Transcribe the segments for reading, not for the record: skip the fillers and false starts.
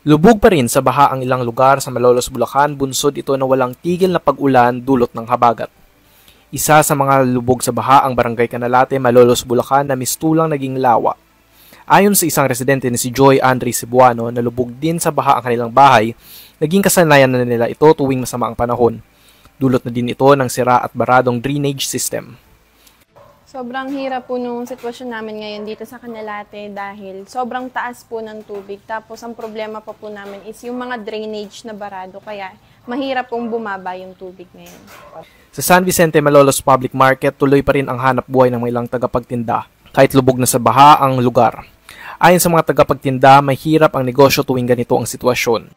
Lubog pa rin sa baha ang ilang lugar sa Malolos, Bulacan, bunsod ito na walang tigil na pag-ulan dulot ng habagat. Isa sa mga lubog sa baha ang Barangay Canalate, Malolos, Bulacan na mistulang naging lawa. Ayon sa isang residente na si Joy Andre Cebuano na lubog din sa baha ang kanilang bahay, naging kasanayan na nila ito tuwing masama ang panahon. Dulot na din ito ng sira at baradong drainage system. Sobrang hirap po nung sitwasyon namin ngayon dito sa Canalate dahil sobrang taas po ng tubig. Tapos ang problema pa po namin is yung mga drainage na barado kaya mahirap pong bumaba yung tubig ngayon. Sa San Vicente Malolos Public Market, tuloy pa rin ang hanap buhay ng ilang tagapagtinda kahit lubog na sa baha ang lugar. Ayon sa mga tagapagtinda, mahirap ang negosyo tuwing ganito ang sitwasyon.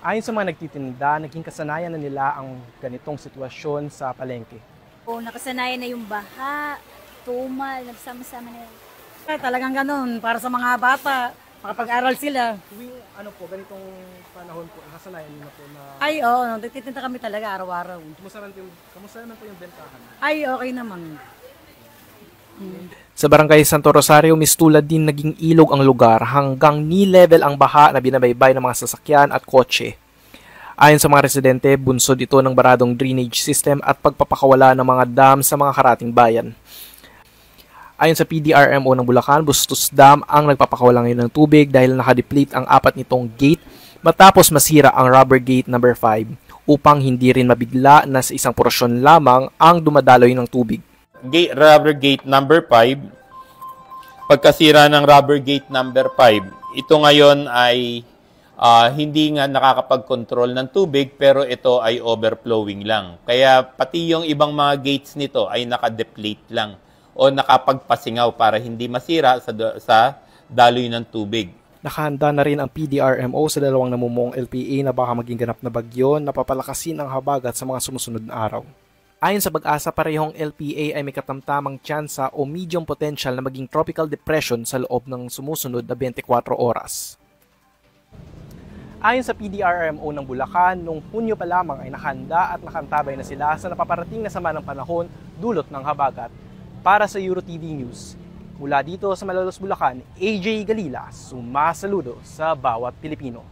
Ayon sa mga nagtitinda, naging kasanayan na nila ang ganitong sitwasyon sa palengke. Nakasanayan na yung baha, tumal, nagsama-sama na yun. Talagang ganun, para sa mga bata, makapag-aral sila. Tuwing ganitong panahon po, nakasanayan nyo na po na... Ay, oo, nagtitinda kami talaga araw-araw. Kamusta naman po yung bentahan? Ay, okay naman. Sa Barangay Santo Rosario, mistulad din naging ilog ang lugar hanggang knee level ang baha na binabaybay ng mga sasakyan at kotse. Ayon sa mga residente, bunsod ito ng baradong drainage system at pagpapakawala ng mga dam sa mga karating bayan. Ayon sa PDRMO ng Bulacan, Bustos Dam ang nagpapakawala ngayon ng tubig dahil nakadeplete ang 4 nitong gate matapos masira ang rubber gate number 5 upang hindi rin mabigla na sa isang porsyon lamang ang dumadaloy ng tubig. Rubber gate number 5, pagkasira ng rubber gate number 5, ito ngayon ay hindi nga nakakapag-control ng tubig pero ito ay overflowing lang. Kaya pati yung ibang mga gates nito ay nakadeplete lang o nakapagpasingaw para hindi masira sa daloy ng tubig. Nakahanda na rin ang PDRMO sa dalawang namumuong LPA na baka maging ganap na bagyo na papalakasin ang habagat sa mga sumusunod na araw. Ayon sa Pag-asa, parehong LPA ay may katamtamang tsansa o medium potential na maging tropical depression sa loob ng sumusunod na 24 oras. Ayon sa PDRMO ng Bulacan, noong Hunyo pa lamang ay nakahanda at nakantabay na sila sa napaparating na sama ng panahon dulot ng habagat. Para sa EuroTV News, mula dito sa Malolos, Bulacan, AJ Galila, sumasaludo sa bawat Pilipino.